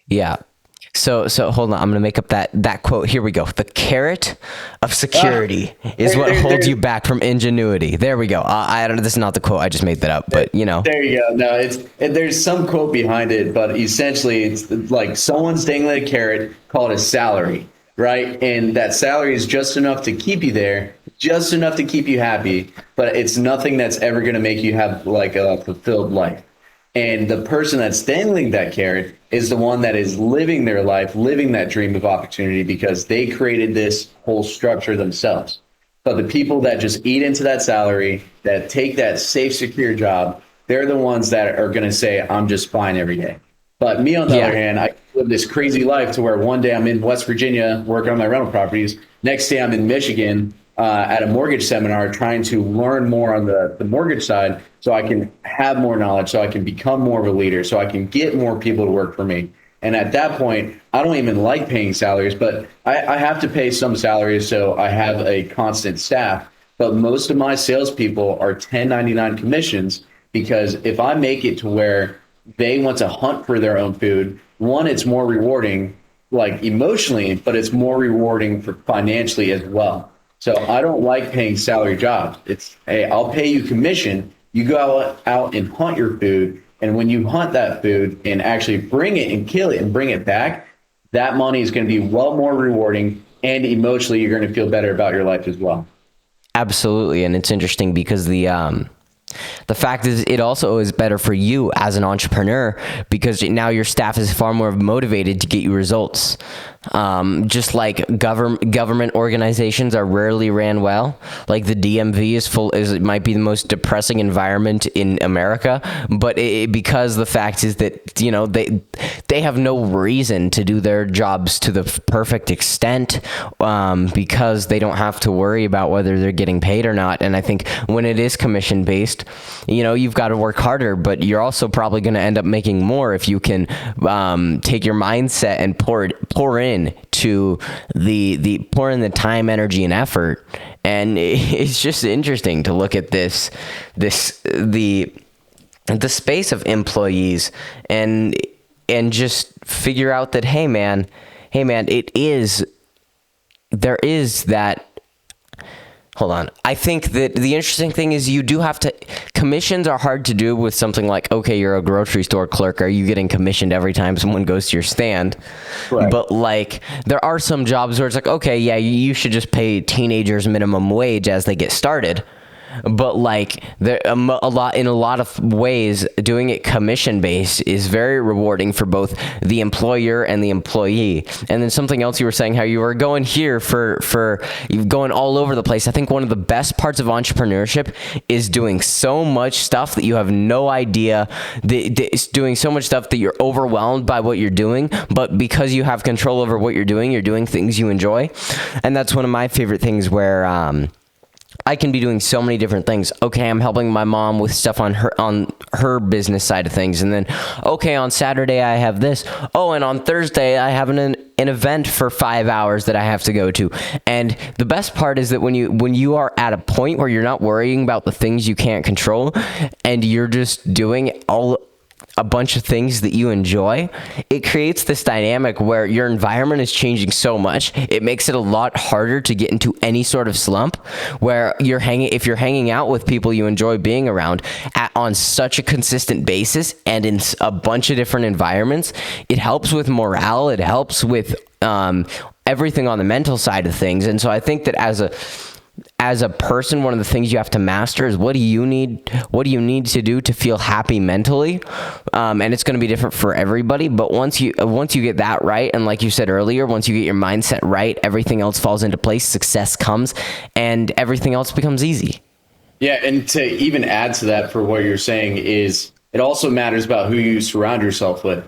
Yeah. So hold on. I'm going to make up that quote. Here we go. The carrot of security is what holds you back from ingenuity. There we go. I don't know. This is not the quote. I just made that up, but you know. There you go. No, there's some quote behind it, but essentially it's like someone's dangling a carrot called a salary, right? And that salary is just enough to keep you there, just enough to keep you happy, but it's nothing that's ever going to make you have like a fulfilled life. And the person that's dangling that carrot is the one that is living their life, living that dream of opportunity because they created this whole structure themselves. But the people that just eat into that salary, that take that safe, secure job, they're the ones that are going to say, I'm just fine every day. But me, on the other hand, I live this crazy life to where one day I'm in West Virginia working on my rental properties. Next day I'm in Michigan at a mortgage seminar trying to learn more on the mortgage side so I can have more knowledge, so I can become more of a leader, so I can get more people to work for me. And at that point, I don't even like paying salaries, but I have to pay some salaries so I have a constant staff. But most of my salespeople are 1099 commissions because if I make it to where they want to hunt for their own food, one, it's more rewarding, like emotionally, but it's more rewarding for financially as well. So I don't like paying salary jobs. It's, hey, I'll pay you commission. You go out and hunt your food. And when you hunt that food and actually bring it and kill it and bring it back, that money is going to be well more rewarding. And emotionally, you're going to feel better about your life as well. Absolutely. And it's interesting because the fact is, it also is better for you as an entrepreneur because now your staff is far more motivated to get you results. Just like government organizations are rarely ran well. Like the DMV it might be the most depressing environment in America, but because the fact is that, you know, they have no reason to do their jobs to the perfect extent, because they don't have to worry about whether they're getting paid or not. And I think when it is commission based, you know, you've got to work harder, but you're also probably going to end up making more if you can take your mindset and pour in to pour in the time, energy, and effort. And it's just interesting to look at the space of employees and just figure out that, hey man, there is that. Hold on. I think that the interesting thing is you do have to, commissions are hard to do with something like, okay, you're a grocery store clerk. Are you getting commissioned every time someone goes to your stand? Right. But like, there are some jobs where it's like, okay, yeah, you should just pay teenagers minimum wage as they get started. But like in a lot of ways, doing it commission based is very rewarding for both the employer and the employee. And then something else you were saying, how you were going here for you're going all over the place. I think one of the best parts of entrepreneurship is doing so much stuff that you have no idea. It's doing so much stuff that you're overwhelmed by what you're doing, but because you have control over what you're doing things you enjoy. And that's one of my favorite things where I can be doing so many different things. Okay, I'm helping my mom with stuff on her business side of things. And then, okay, on Saturday I have this. Oh, and on Thursday I have an event for 5 hours that I have to go to. And the best part is that when you are at a point where you're not worrying about the things you can't control and you're just doing a bunch of things that you enjoy, it creates this dynamic where your environment is changing so much. It makes it a lot harder to get into any sort of slump where if you're hanging out with people you enjoy being around on such a consistent basis and in a bunch of different environments. It helps with morale. It helps with everything on the mental side of things. And so I think that as a person, one of the things you have to master is what do you need to do to feel happy mentally, and it's going to be different for everybody. But once you get that right, and like you said earlier, once you get your mindset right, everything else falls into place. Success comes, and everything else becomes easy. Yeah, and to even add to that, for what you're saying, is it also matters about who you surround yourself with,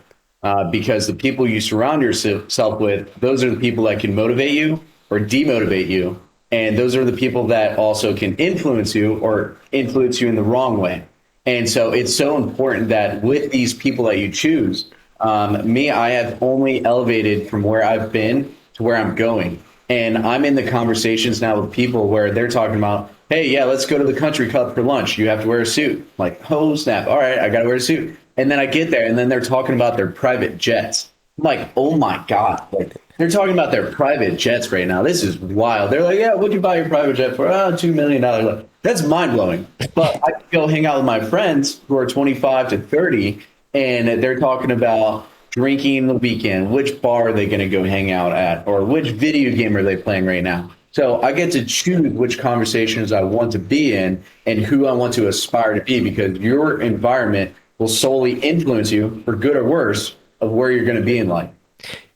because the people you surround yourself with, those are the people that can motivate you or demotivate you. And those are the people that also can influence you or influence you in the wrong way. And so it's so important that with these people that you choose, I have only elevated from where I've been to where I'm going. And I'm in the conversations now with people where they're talking about, hey, yeah, let's go to the country club for lunch. You have to wear a suit. I'm like, oh, snap. All right, I got to wear a suit. And then I get there and then they're talking about their private jets. I'm like, oh my God. Like, they're talking about their private jets right now. This is wild. They're like, yeah, what'd you buy your private jet for? $2 million. Like, that's mind blowing. But I go hang out with my friends who are 25 to 30, and they're talking about drinking the weekend. Which bar are they going to go hang out at? Or which video game are they playing right now? So I get to choose which conversations I want to be in and who I want to aspire to be, because your environment will solely influence you, for good or worse, of where you're going to be in life.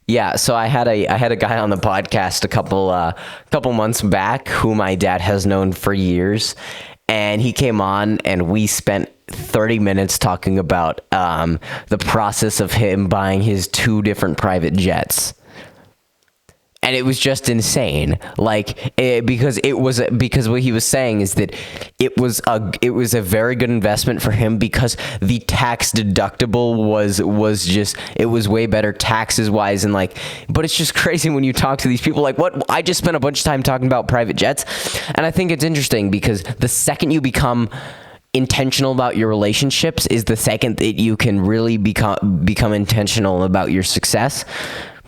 Yeah, so I had a guy on the podcast a couple months back who my dad has known for years, and he came on and we spent 30 minutes talking about the process of him buying his 2 different private jets. And it was just insane, because what he was saying is that it was a very good investment for him, because the tax deductible was way better taxes wise, and but it's just crazy when you talk to these people what I just spent a bunch of time talking about private jets. And I think it's interesting because the second you become intentional about your relationships is the second that you can really become intentional about your success.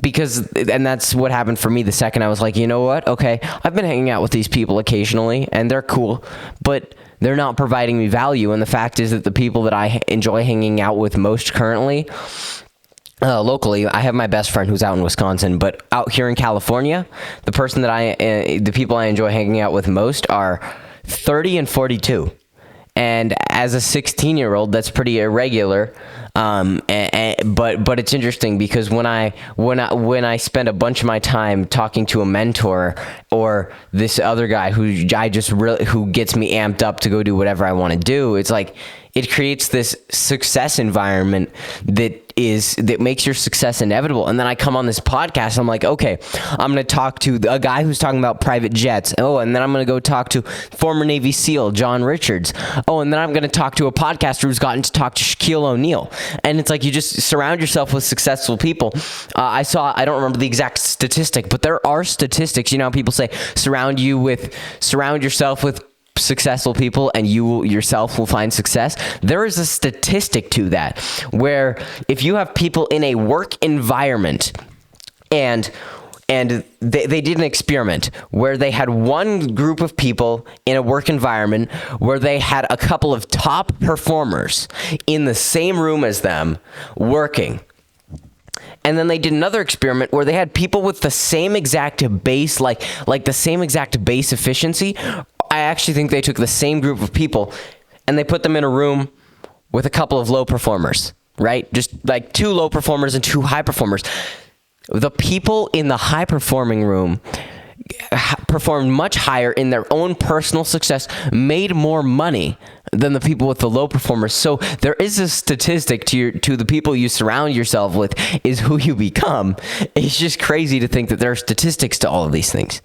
And that's what happened for me the second I was like, you know what? Okay, I've been hanging out with these people occasionally and they're cool, but they're not providing me value. And the fact is that the people that I enjoy hanging out with most currently, locally, I have my best friend who's out in Wisconsin, but out here in California, the people I enjoy hanging out with most are 30 and 42. And as a 16-year-old, that's pretty irregular. But it's interesting because when I spend a bunch of my time talking to a mentor or this other guy who gets me amped up to go do whatever I want to do, it's like it creates this success environment that makes your success inevitable. And then I come on this podcast, I'm like, okay, I'm going to talk to a guy who's talking about private jets. Oh, and then I'm going to go talk to former Navy SEAL John Richards. Oh, and then I'm going to talk to a podcaster who's gotten to talk to Shaquille O'Neal. And it's like you just surround yourself with successful people. I don't remember the exact statistic, but there are statistics. You know how people say surround yourself with successful people and you yourself will find success. There is a statistic to that, where if you have people in a work environment and they did an experiment where they had one group of people in a work environment where they had a couple of top performers in the same room as them working. And then they did another experiment where they had people with the same exact base, like the same exact base efficiency. I actually think they took the same group of people and they put them in a room with a couple of low performers, right? Just like 2 low performers and 2 high performers. The people in the high performing room performed much higher in their own personal success, made more money than the people with the low performers. So there is a statistic to the people you surround yourself with is who you become. It's just crazy to think that there are statistics to all of these things.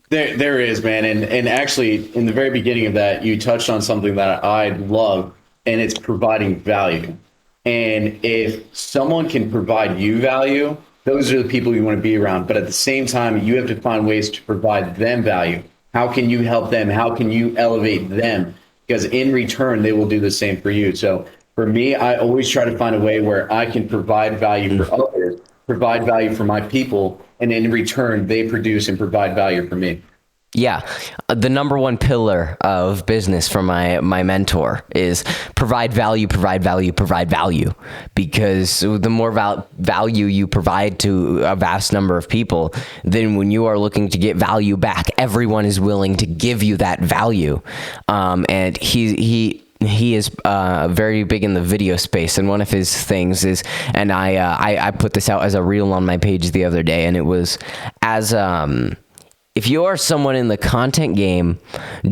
There is, man. And actually, in the very beginning of that, you touched on something that I love, and it's providing value. And if someone can provide you value, those are the people you want to be around. But at the same time, you have to find ways to provide them value. How can you help them? How can you elevate them? Because in return, they will do the same for you. So For me, I always try to find a way where I can provide value for others, provide value for my people, and in return, they produce and provide value for me. Yeah, the number one pillar of business for my mentor is provide value, provide value, provide value. Because the more value you provide to a vast number of people, then when you are looking to get value back, everyone is willing to give you that value. And he is very big in the video space, and one of his things is, and I put this out as a reel on my page the other day, and it was as if you are someone in the content game,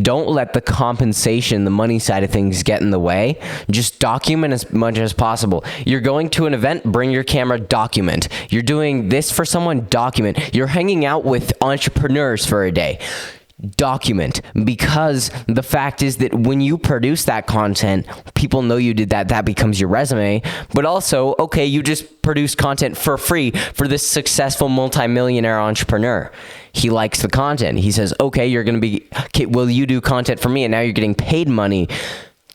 don't let the compensation, the money side of things get in the way. Just document as much as possible. You're going to an event, bring your camera, document. You're doing this for someone, document. You're hanging out with entrepreneurs for a day, document. Because the fact is that when you produce that content, people know you did that. That becomes your resume. But also, okay, you just produced content for free for this successful multimillionaire entrepreneur. He likes the content. He says, okay, you're going to be, okay, will you do content for me? And now you're getting paid money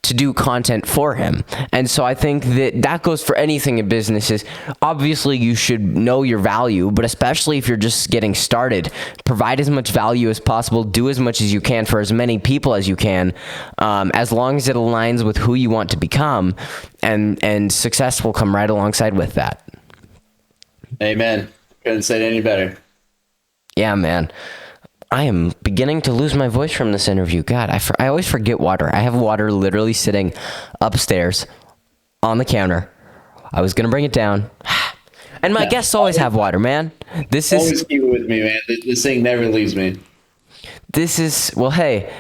to do content for him. And so I think that goes for anything in businesses. Obviously, you should know your value, but especially if you're just getting started, provide as much value as possible, do as much as you can for as many people as you can, as long as it aligns with who you want to become, and success will come right alongside with that. Amen. Couldn't say it any better. Yeah, man. I am beginning to lose my voice from this interview. God, I always forget water. I have water literally sitting upstairs on the counter. I was going to bring it down. And my guests always have water, man. This is always keep it with me, man. This thing never leaves me. This is, well, hey,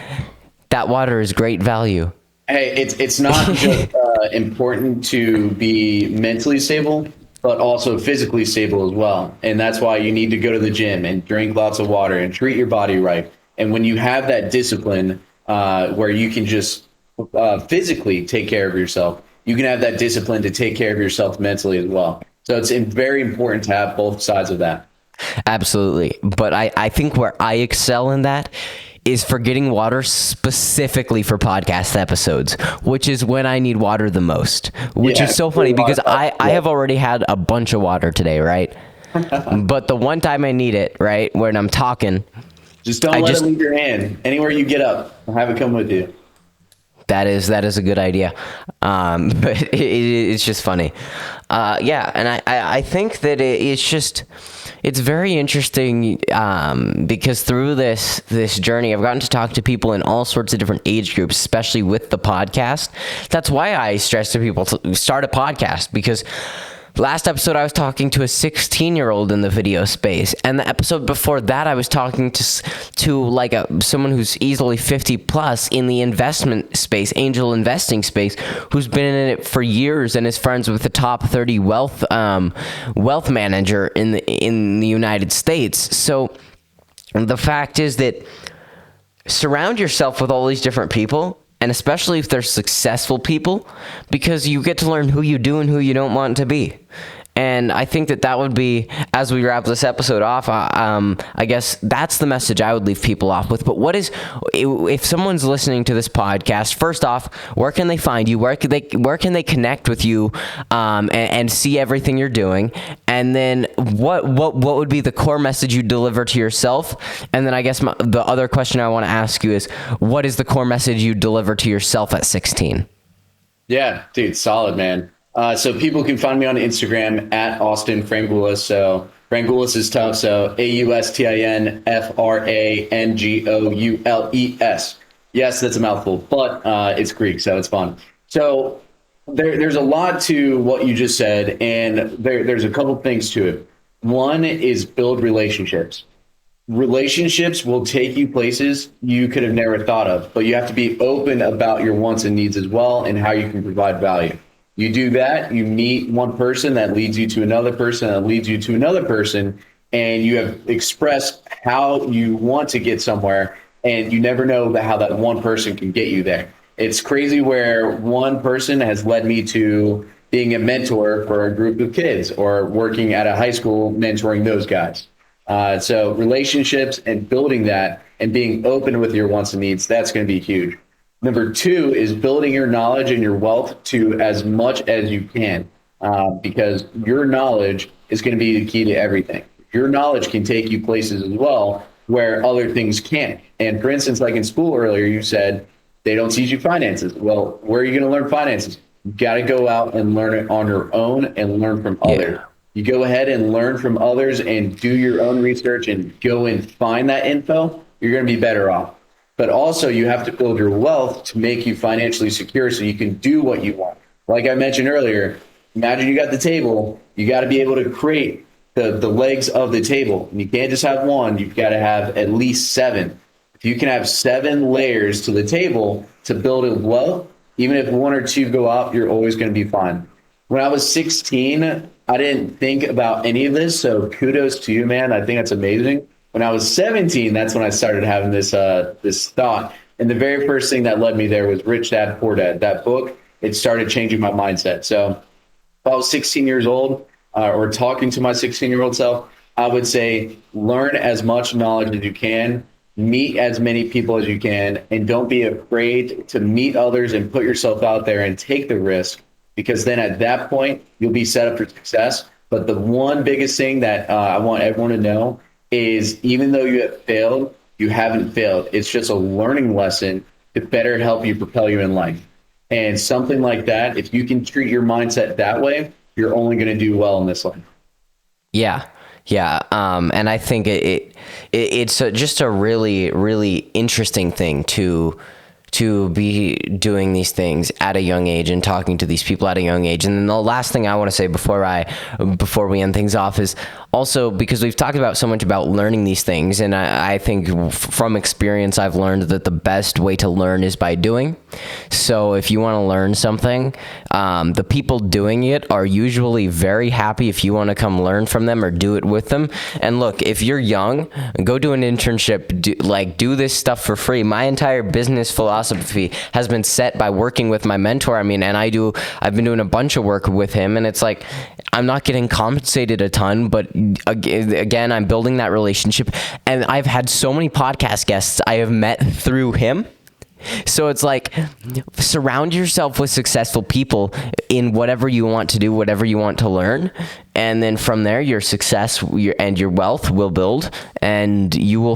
that water is great value. Hey, it's not just important to be mentally stable, but also physically stable as well. And that's why you need to go to the gym and drink lots of water and treat your body right. And when you have that discipline where you can just physically take care of yourself, you can have that discipline to take care of yourself mentally as well. So it's very important to have both sides of that. Absolutely. But I think where I excel in that is for getting water specifically for podcast episodes, which is when I need water the most, which is so funny because I have already had a bunch of water today, right? But the one time I need it, right, when I'm talking, just don't let it leave your hand. Anywhere you get up, I'll have it come with you. That is a good idea. But it's just funny. Yeah, and I think that it's very interesting because through this journey, I've gotten to talk to people in all sorts of different age groups, especially with the podcast. That's why I stress to people to start a podcast, because last episode, I was talking to a 16-year-old in the video space, and the episode before that, I was talking to like someone who's easily 50 plus in the investment space, angel investing space, who's been in it for years and is friends with the top 30 wealth manager in the United States. So the fact is that surround yourself with all these different people. And especially if they're successful people, because you get to learn who you do and who you don't want to be. And I think that would be, as we wrap this episode off, I guess that's the message I would leave people off with. But if someone's listening to this podcast, first off, where can they find you? Where can they connect with you and see everything you're doing? And then what would be the core message you deliver to yourself? And then I guess the other question I want to ask you is, what is the core message you deliver to yourself at 16? Yeah, dude, solid, man. So people can find me on Instagram at Austin Frangoules. So Frangoules is tough. So AustinFrangoules. Yes, that's a mouthful, but it's Greek, so it's fun. So there's a lot to what you just said, and there's a couple things to it. One is build relationships. Relationships will take you places you could have never thought of, but you have to be open about your wants and needs as well and how you can provide value. You do that, you meet one person that leads you to another person that leads you to another person, and you have expressed how you want to get somewhere, and you never know how that one person can get you there. It's crazy where one person has led me to being a mentor for a group of kids or working at a high school mentoring those guys. So relationships and building that and being open with your wants and needs, that's going to be huge. Number two is building your knowledge and your wealth to as much as you can, because your knowledge is going to be the key to everything. Your knowledge can take you places as well where other things can't. And for instance, like in school earlier, you said they don't teach you finances. Well, where are you going to learn finances? You got to go out and learn it on your own and learn from others. You go ahead and learn from others and do your own research and go and find that info. You're going to be better off. But also you have to build your wealth to make you financially secure so you can do what you want. Like I mentioned earlier, imagine you got the table, you got to be able to create the legs of the table. And you can't just have one, you've got to have at least 7. If you can have 7 layers to the table to build a wealth, even if 1 or 2 go up, you're always going to be fine. When I was 16, I didn't think about any of this. So kudos to you, man. I think that's amazing. When I was 17, that's when I started having this thought. And the very first thing that led me there was Rich Dad, Poor Dad. That book, it started changing my mindset. So if I was 16 years old or talking to my 16-year-old self, I would say learn as much knowledge as you can, meet as many people as you can, and don't be afraid to meet others and put yourself out there and take the risk, because then at that point, you'll be set up for success. But the one biggest thing that I want everyone to know is even though you have failed, you haven't failed. It's just a learning lesson to better help you propel you in life. And something like that, if you can treat your mindset that way, you're only going to do well in this life. Yeah. And I think it's just a really, really interesting thing to be doing these things at a young age and talking to these people at a young age. And then the last thing I want to say before we end things off is also, because we've talked about so much about learning these things, and I think from experience I've learned that the best way to learn is by doing. So if you want to learn something, the people doing it are usually very happy if you want to come learn from them or do it with them. And look, if you're young, go do an internship, do this stuff for free. My entire business philosophy has been set by working with my mentor. I mean, and I've been doing a bunch of work with him, and it's like, I'm not getting compensated a ton, but again, I'm building that relationship, and I've had so many podcast guests I have met through him. So it's like, surround yourself with successful people in whatever you want to do, whatever you want to learn. And then from there, your success and your wealth will build, and you will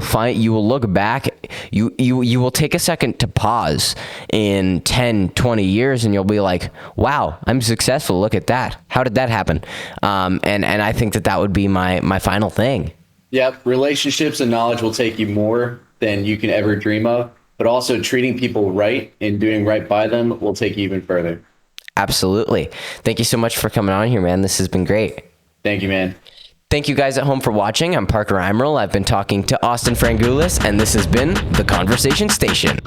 look back, you will take a second to pause in 10, 20 years, and you'll be like, wow, I'm successful. Look at that. How did that happen? And I think that would be my final thing. Yep. Relationships and knowledge will take you more than you can ever dream of. But also treating people right and doing right by them will take you even further. Absolutely. Thank you so much for coming on here, man. This has been great. Thank you, man. Thank you guys at home for watching. I'm Parker Emerald. I've been talking to Austin Frangoules, and this has been The Conversation Station.